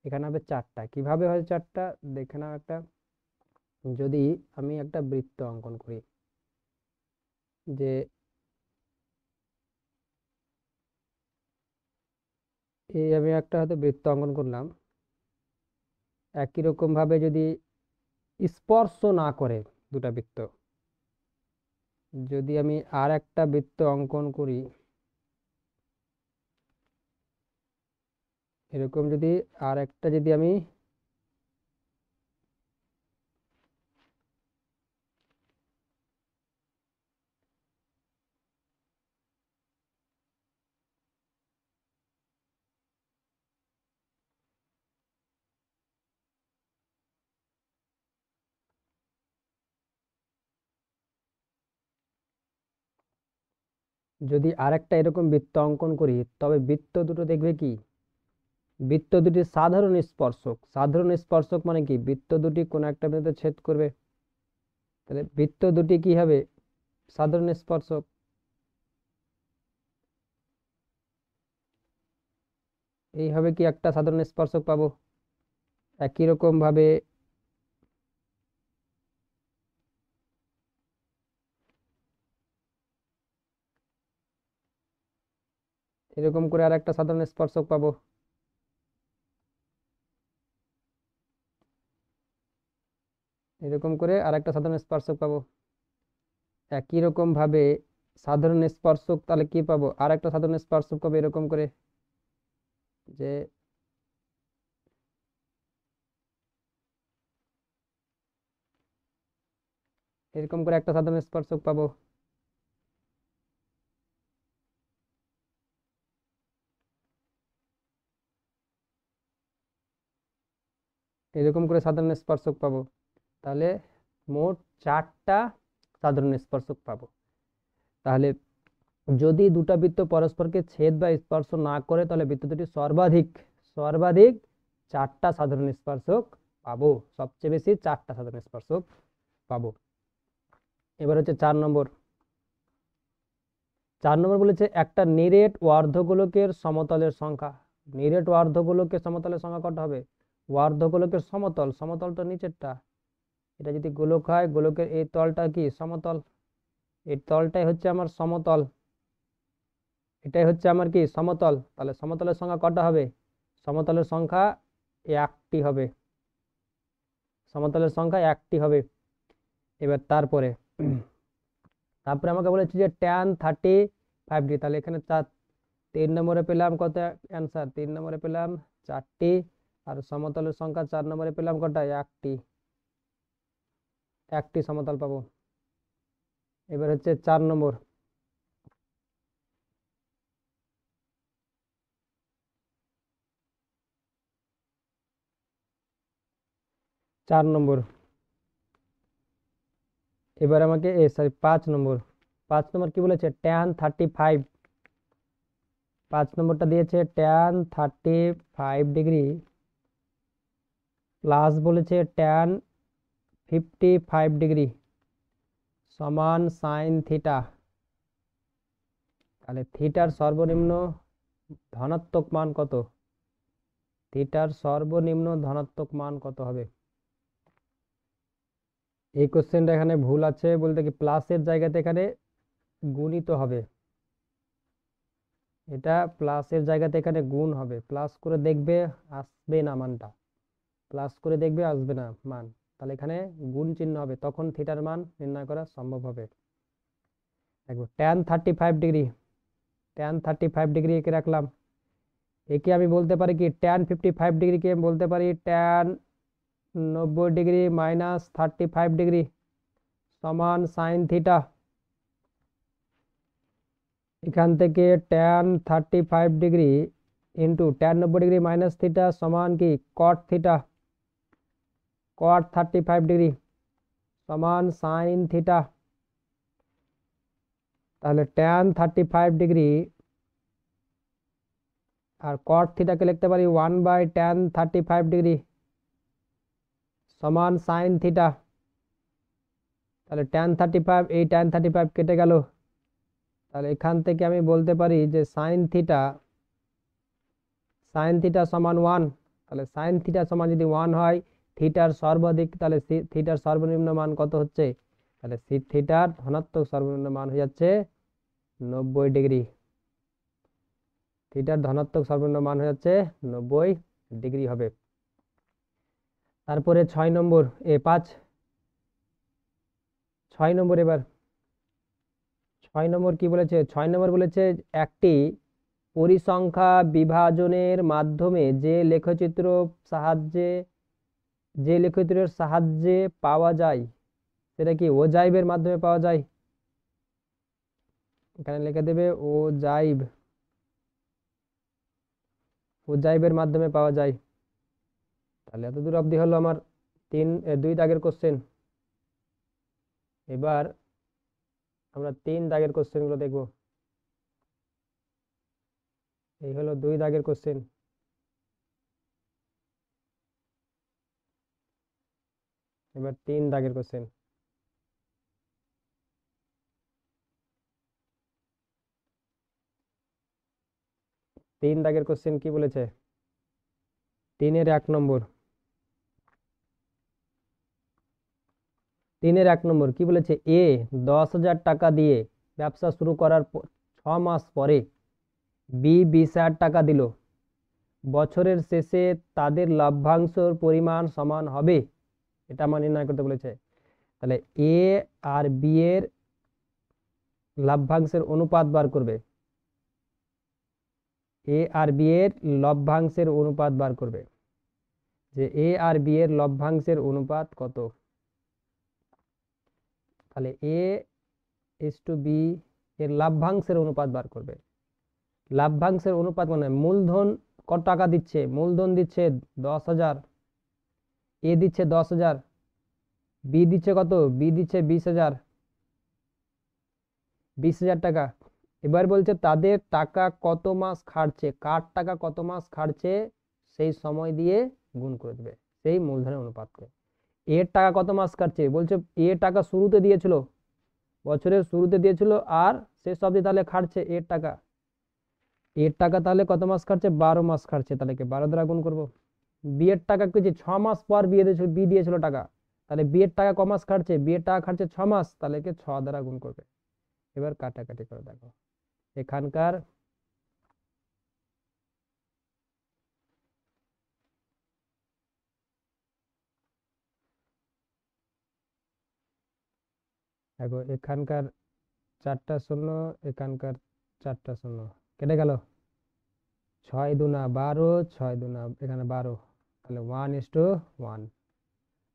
এখানে হবে 4টা। কিভাবে হয় 4টা? দেখে নাও একটা। যদি আমি একটা বৃত্ত অঙ্কন করি, যে এই আমি একটা হয়তো বৃত্ত অঙ্কন করলাম, একই রকম ভাবে যদি স্পর্শ না করে দুটা বৃত্ত, যদি আমি আর একটা বৃত্ত অঙ্কন করি, এরকম যদি আর একটা যদি আমি এরকম বৃত্ত অঙ্কন করি, তবে বৃত্ত দুটো দেখবে কি, বৃত্ত দুটি সাধারণ স্পর্শক। সাধারণ স্পর্শক মানে কি? বৃত্ত দুটি কোনো একটা বিন্দুতে ছেদ করবে, তাহলে বৃত্ত দুটি কি হবে? সাধারণ স্পর্শক। এই হবে কি একটা সাধারণ স্পর্শক পাবো। একই রকম ভাবে এরকম করে আর একটা সাধারণ স্পর্শক পাবো। এরকম করে আর একটা সাধারণ স্পর্শক পাবো। একই রকম ভাবে সাধারণ স্পর্শক তাহলে কি পাবো? আর একটা সাধারণ স্পর্শক পাবো এরকম করে, যে এরকম করে একটা সাধারণ স্পর্শক পাবো। এরকম করে সাধারণ স্পর্শক পাবো। তাহলে মোট 4টা সাধারণ স্পর্শক পাবো। তাহলে যদি দুটা বৃত্ত পরস্পরকে ছেদ বা স্পর্শ না করে, তাহলে বৃত্ত দুটি সর্বাধিক সর্বাধিক 4টা সাধারণ স্পর্শক পাবো। সবচেয়ে বেশি 4টা সাধারণ স্পর্শক পাবো। এবার হচ্ছে 4 নম্বর। 4 নম্বর বলেছে একটা নিরেট ও অর্ধগোলকের সমতলের সংখ্যা। নিরেট ও অর্ধগোলকের সমতলের সংখ্যা কত হবে? অর্ধগোলকের সমতল, সমতলটা নিচেরটা, এটা যদি গোলক হয়, গোলকের এই তলটা কি সমতল, এই তলটাই হচ্ছে আমার সমতল, এটাই হচ্ছে আমার কি সমতল। তাহলে সমতলের সংখ্যা কটা হবে? সমতলের সংখ্যা 1টি হবে। সমতলের সংখ্যা 1টি হবে। এবার তারপরে তারপরে আমাকে বলেছে যে tan 35 ডিগ্রি। তাহলে এখানে 3 নম্বরে পেলাম কত অ্যান্সার? 3 নম্বরে পেলাম 4টি। আর সমতলের সংখ্যা 4 নম্বরে পেলাম কটা? 1টি। 1টি সমতল পাবো। এবার হচ্ছে 4 নম্বর। 4 নম্বর। এবার আমাকে সরি 5 নম্বর। 5 নম্বর কি বলেছে? tan 35। 5 নম্বরটা দিয়েছে tan 35 ডিগ্রি প্লাস বলেছে tan 55 ডিগ্রি সমান সাইন থিটা। তাহলে থিটার সর্বনিম্ন ধনাত্মক মান কত? থিটার সর্বনিম্ন ধনাত্মক মান কত হবে? এই কোশ্চেনটা এখানে ভুল আছে, বলতে কি প্লাসের জায়গাতে এখানে গুণিত হবে। এটা প্লাসের জায়গাতে এখানে গুণ হবে। প্লাস করে দেখবে আসবে না মানটা, প্লাস করে দেখবে আসবে না মান, তাহলে এখানে গুণ চিহ্ন হবে, তখন থিটার মান নির্ণয় করা সম্ভব হবে। দেখো tan 35 ডিগ্রি, tan 35 ডিগ্রি একে রাখলাম। একে আমি বলতে পারি কি ট্যান 55 ডিগ্রিকে বলতে পারি ট্যান 90 ডিগ্রি মাইনাস 35 ডিগ্রি সমান সাইন থিটা। এখান থেকে tan 35 degree into tan 90 degree minus theta সমান কি কট থিটা, কট 35 ডিগ্রি সমান সাইন থিটা। তাহলে ট্যান 35 ডিগ্রি আর কট থিটাকে লিখতে পারি 1/tan35 ডিগ্রি সমান সাইন থিটা। তাহলে tan35 এই tan35 কেটে গেল। তাহলে এখান থেকে আমি বলতে পারি যে সাইন থিটা সমান 1। তাহলে সাইন থিটা সমান যদি 1 হয়, থিটার সর্বাধিক, তাহলে থিটার সর্বনিম্ন মান কত হচ্ছে? তাহলে থিটার ধনাত্মক সর্বনিম্ন মান হয়ে যাচ্ছে 90 ডিগ্রি। থিটার ধনাত্মক সর্বনিম্ন মান হয়ে যাচ্ছে 90 ডিগ্রি হবে। তারপরে 6 নম্বর 6 নম্বর এবার 6 নম্বর কি বলেছে? 6 নম্বর বলেছে একটি পরিসংখ্যা বিভাজনের মাধ্যমে যে লেখচিত্রের সাহায্যে পাওয়া যায় সেটা কি ওজাইভের মাধ্যমে পাওয়া যায়। এখানে লিখে দেবে ওজাইভের মাধ্যমে পাওয়া যায়। তাহলে এত দূর অবধি হলো আমার 2 দাগের কোশ্চেন। এবার আমরা 3 দাগের কোশ্চেন গুলো দেখবো। এই হলো 2 দাগের কোশ্চেন। এবার 3 দাগের কোশ্চেন। তিন দাগের কোশ্চেন কি বলেছে? 3-এর 1 নম্বর। 3-এর 1 নম্বর কি বলেছে? 10,000 টাকা দিয়ে ব্যবসা শুরু করার 6 মাস পরে বি 20,000 টাকা দিল। বছরের শেষে তাদের লভ্যাংশের পরিমাণ সমান হবে, এটা আমার নির্ণয় করতে বলেছে। তাহলে এ আর বি এর লভ্যাংশের অনুপাত বার করবে। এ আর বি এর লভ্যাংশের অনুপাত বার করবে, যে এ আর বি এর লভ্যাংশের অনুপাত কত। তাহলে এ ইস টু বি এর লভ্যাংশের অনুপাত বার করবে। লভ্যাংশের অনুপাত মানে মূলধন কত টাকা দিচ্ছে? মূলধন দিচ্ছে 10,000, এ দিচ্ছে 10,000, বি দিচ্ছে কত? বি দিচ্ছে 20,000, 20,000 টাকা। এবার বলছে তাদের টাকা কত মাস খাটছে, কার টাকা কত মাস খাটছে সেই সময় দিয়ে গুণ করে দেবে সেই মূলধনের অনুপাতকে। এর টাকা কত মাস খাটছে বলছে, এ টাকা শুরুতে দিয়েছিল, বছরের শুরুতে দিয়েছিল, আর শেষ অবধি তাহলে খাটছে এর টাকা তাহলে কত মাস খাটছে? 12 মাস খাটছে। তাহলে 12 দ্বারা গুণ করবো। বিয়ের টাকা কি 6 মাস পর বি দিয়েছিল টাকা, তাহলে বিয়ের টাকা ক মাস খাটছে? বিয়ের টাকা খাটছে 6 মাস, তাহলে 6 দ্বারা গুণ করবে। এবার কাটাকাটি করে দেখো এখানকার দেখো এখানকার 4টা শূন্য, এখানকার 4টা শূন্য, কেটে গেল। 6 দুনা 12, 6 দুনা এখানে 12, তাহলে 1:1।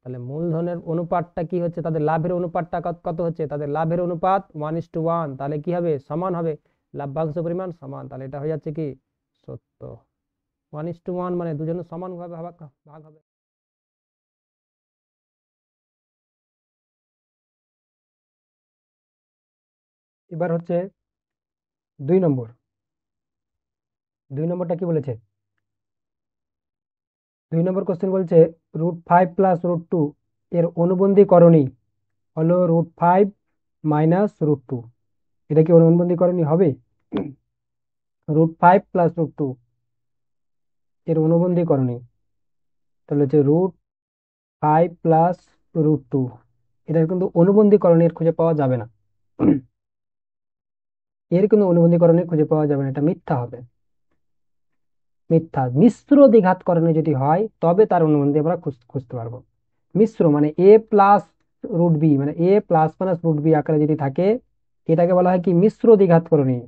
তাহলে মূলধনের অনুপাতটা কি হচ্ছে? তাদের লাভের অনুপাতটা কত হচ্ছে? তাদের লাভের অনুপাত 1:1, তাহলে কি হবে? সমান হবে, লাভ্যাংশ পরিমাণ সমান। তাহলে এটা হয়ে যাচ্ছে কি সত্য। 1:1 মানে দুজনে সমান ভাবে ভাগ হবে। এবার হচ্ছে 2 নম্বর। 2 নম্বরটা কি বলেছে? 2 নম্বর কোশ্চেন বলছে √5 প্লাস √2 এর অনুবন্ধী করণী হলো √5 মাইনাস √2। এটা কি অনুবন্ধী করণী হবে? √5 প্লাস √2 এর অনুবন্ধী করণী তাহলে হচ্ছে √5 প্লাস √2। এটা কিন্তু অনুবন্ধী করণীর খুঁজে পাওয়া যাবে না। এর কিন্তু অনুবন্ধী করণী খুঁজে পাওয়া যাবে না, এটা মিথ্যা হবে। মিথ্যা। মিশ্র দ্বিঘাতকরণে যদি হয় তবে তার অনুবন্ধী আমরা খুঁজতে পারবো। মিশ্র মানে এ প্লাস √b মানে এ প্লাস মাইনাস √b আকারে যদি থাকে, এটাকে বলা হয় কি মিশ্র দ্বিঘাতকরণী।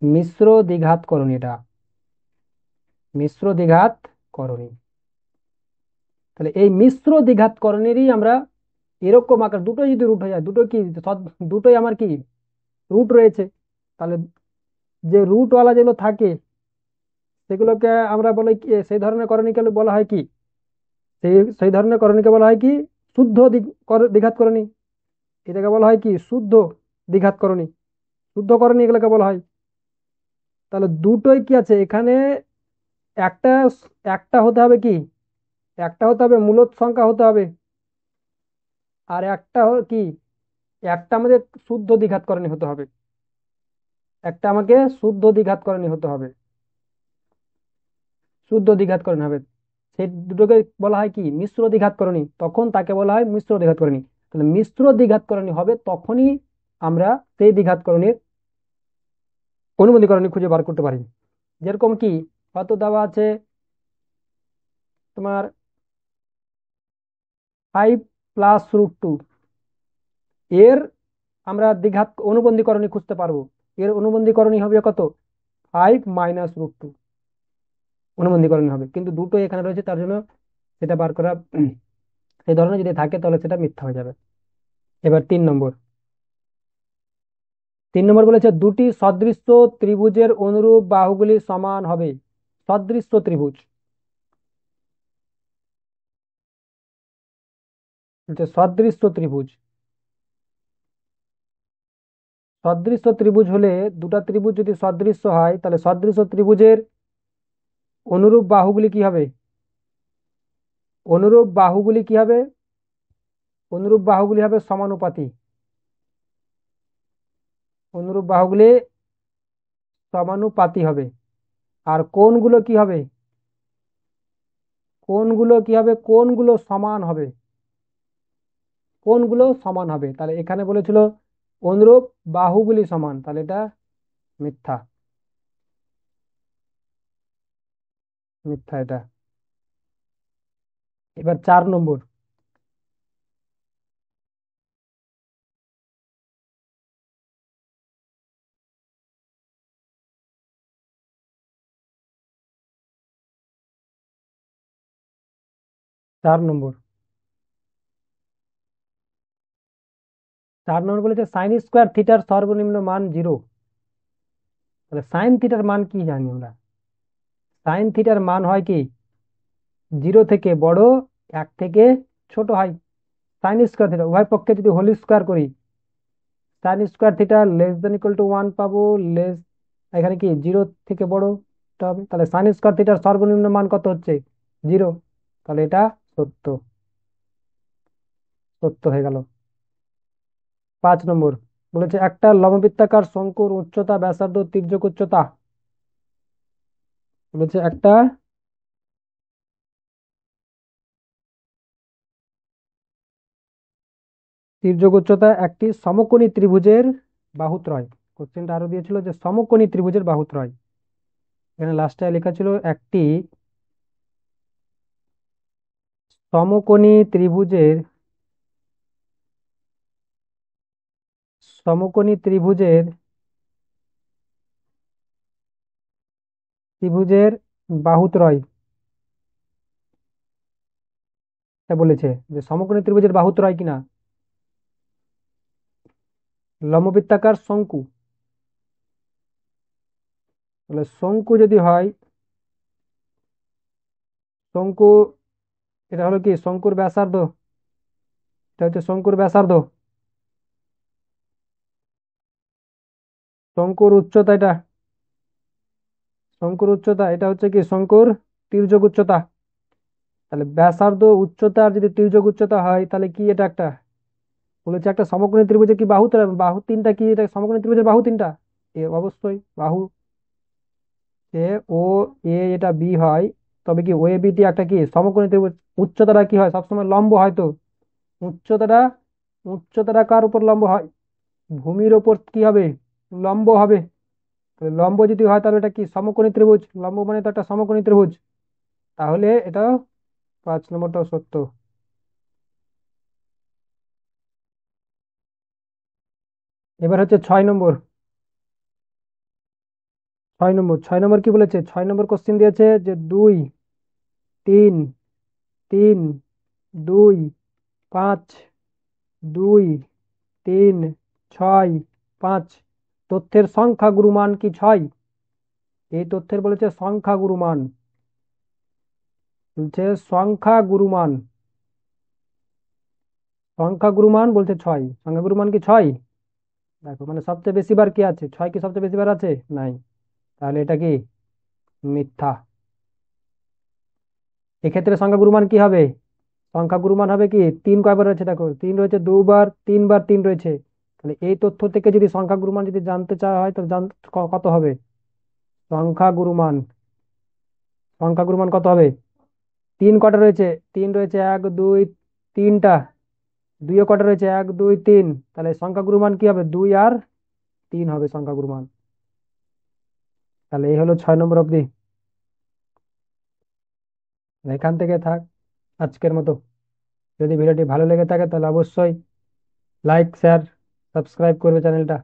মিশ্র দ্বিঘাতকরণী এটা মিশ্র দ্বিঘাত করণী। তাহলে এই মিশ্র দ্বিঘাত করণীরই আমরা এরকম আকার, দুটোই যদি রুট হয়ে যায়, দুটো কি দুটোই আমার কি রুট রয়েছে, তাহলে যে রুটওয়ালা যেগুলো থাকে সেগুলোকে আমরা বলে কি, সেই ধরনের করণীকে বলা হয় কি, সেই সেই ধরনের করণীকে বলা হয় কি শুদ্ধ দ্বিঘাত করণী। এটাকে বলা হয় কি শুদ্ধ দ্বিঘাত করণী, শুদ্ধ করণী এগুলোকে বলা হয়। তাহলে দুটোই কি আছে এখানে, একটা একটা হতে হবে কি, একটা হতে হবে মূলদ সংখ্যা হতে হবে, আর একটা কি, একটা আমাদের শুদ্ধ দ্বিঘাত করণী হতে হবে, একটা আমাকে শুদ্ধ দ্বিঘাত করণী হতে হবে, শুদ্ধ দ্বিঘাত করণী হবে। সেই দুটোকে বলা হয় কি মিশ্র দ্বিঘাত করণী, তখন তাকে বলা হয় মিশ্র দ্বিঘাত করণী। তাহলে মিশ্র দ্বিঘাত করণী হবে তখনই আমরা সেই দ্বিঘাত করণীর অনুমতি করণী খুঁজে বার করতে পারি। যেরকম কি হয়তো দেওয়া আছে তোমার 5 + √2, এর আমরা দ্বিঘাত অনুবন্ধীকরণী খুঁজতে পারবো। এর অনুবন্ধীকরণী হবে কত, 5 - √2 অনুবন্ধীকরণী হবে, কিন্তু দুটো এখানে রয়েছে তার জন্য সেটা বার করা এই ধরনের যদি থাকে তাহলে সেটা মিথ্যা হয়ে যাবে। এবার 3 নম্বর, 3 নম্বর বলেছে দুটি সদৃশ্য ত্রিভুজের অনুরূপ বাহুগুলি সমান হবে। সদৃশ্য ত্রিভুজ বলছে, সদৃশ্য ত্রিভুজ, সদৃশ্য ত্রিভুজ হলে দুটা ত্রিভুজ যদি সদৃশ্য হয় তাহলে সদৃশ্য ত্রিভুজের অনুরূপ বাহুগুলি কি হবে, অনুরূপ বাহুগুলি কি হবে, অনুরূপ বাহুগুলি হবে সমানুপাতি, অনুরূপ বাহুগুলি সমানুপাতি হবে। আর কোণগুলো কি হবে, কোণগুলো কি হবে, কোণগুলো সমান হবে, কোণগুলো সমান হবে। তাহলে এখানে বলেছিল অনুরূপ বাহুগুলি সমান, তাহলে এটা মিথ্যা, মিথ্যা এটা। এবার 4 নম্বর, 4 নম্বর, 4 নম্বর বলেছে সাইন স্কোয়ার থিটার সর্বনিম্ন মান 0। তাহলে সাইন থিটার মান কি জানি আমরা, সাইন থিটার মান হয় কি 0 থেকে বড়, 1 থেকে ছোট হয়। সাইন স্কোয়ার থিটা উভয় পক্ষে যদি হোল স্কোয়ার করি, সাইন স্কোয়ার থিটা <= 1 পাবো, লেস এখানে কি 0 থেকে বড় টা হবে। তাহলে সাইন স্কোয়ার থিটার সর্বনিম্ন মান কত হচ্ছে 0, তাহলে এটা সত্য, সত্য হয়ে গেল। 5 নম্বর বলেছে একটা লম্ববৃত্তাকার শঙ্কুর উচ্চতা ব্যাসার্ধ তির্যক উচ্চতা, বলেছে একটা তির্যক উচ্চতা একটি সমকোণী ত্রিভুজের বাহুত্রয়। কোশ্চেনটা আরো দিয়েছিল যে সমকোণী ত্রিভুজের বাহুত্রয়, এখানে লাস্টে লেখা ছিল একটি সমকোণী ত্রিভুজের, সমকোণী ত্রিভুজের, ত্রিভুজের বাহুত্রয়, এটা বলেছে যে সমকোণী ত্রিভুজের বাহুত্রয় কিনা, লম্ববৃত্তাকার শঙ্কু, তাহলে শঙ্কু যদি হয়, শঙ্কু এটা হলো কি শঙ্কুর ব্যাসার্ধ, এটা হচ্ছে শঙ্কুর ব্যাসার্ধ, শঙ্কুর উচ্চতা এটা, শঙ্কুর উচ্চতা এটা হচ্ছে কি শঙ্কুর তির্যক উচ্চতা। তাহলে ব্যাসার্ধ উচ্চতার যদি তির্যক উচ্চতা হয় তাহলে কি এটা একটা, বলেছে একটা সমকোণী ত্রিভুজের কি বাহু, বাহু তিনটা কি, এটা সমকোণী ত্রিভুজের বাহু তিনটা, এ অবশ্যই বাহু এ ও এ এটা বি হয়, তবে কি ও এ বি টি একটা কি সমকোণী ত্রিভুজ। উচ্চতাটা কি হয় সবসময় লম্ব হয় তো, উচ্চতাটা, উচ্চতাটা কার উপর লম্ব হয়, ভূমির ওপর কি হবে লম্ব হবে। তাহলে লম্ব যদি হয় তাহলে এটা কি সমকোণী ত্রিভুজ, লম্ব মানে তো একটা সমকোণী ত্রিভুজ, তাহলে এটা 5 নম্বরটাও সত্য। এবার হচ্ছে 6 নম্বর, ছয় নম্বর কি বলেছে? 6 নম্বর কোশ্চেন দিয়েছে যে 2 3 3 2 5 2 3 6 5। তথ্যের সংখ্যা গুরুমান কি 6? এই তথ্যের বলেছে সংখ্যা গুরুমান, বলছে সংখ্যা গুরুমান। সংখ্যা গুরুমান বলছে 6, সংখ্যা গুরুমান কি 6? দেখো মানে সবচেয়ে বেশি বার কি আছে? 6 কি সবচেয়ে বেশি বার আছে? নাই। তাহলে এটা কি মিথ্যা। এক্ষেত্রে সংখ্যা গুরুমান কি হবে? সংখ্যা গুরুমান হবে কি 3 কয়বার রয়েছে? দেখো 3 রয়েছে 2 বার, 3 বার 3 রয়েছে। তাহলে এই তথ্য থেকে যদি সংখ্যা গুরুমান যদি জানতে চাওয়া হয় তাহলে কত হবে? সংখ্যা গুরুমান, সংখ্যা গুরুমান কত হবে? 3 কটা রয়েছে? 3 রয়েছে 1 2 3টা। 2 কটা রয়েছে? 1 2 3। তাহলে সংখ্যা গুরুমান কি হবে? 2 আর 3 হবে সংখ্যা গুরুমান। তাহলে এই হলো 6 নম্বর অবধি। এখান থেকে থাক আজকের মতো। যদি ভিডিওটি ভালো লেগে থাকে তাহলে অবশ্যই লাইক শেয়ার সাবস্ক্রাইব করবে চ্যানেলটা।